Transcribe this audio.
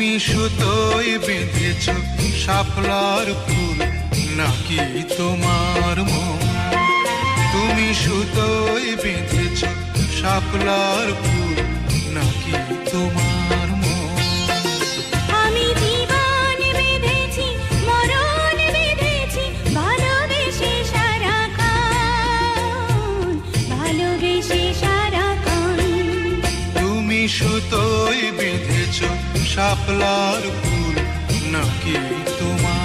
তুমি সুতোয় বেঁধেছ শাপলার ফুল নাকি তোমার মন? তুমি সুতোয় বেঁধেছ শাপলার ফুল নাকি তোমার মন? আমি জীবন বেঁধেছি, মরণ বেঁধেছি, ভালোবেসে সারাক্ষণ, ভালোবেসে সারাক্ষণ। তুমি সুতোয় বেঁধেছ শাপলার ফুল নাকি তোমার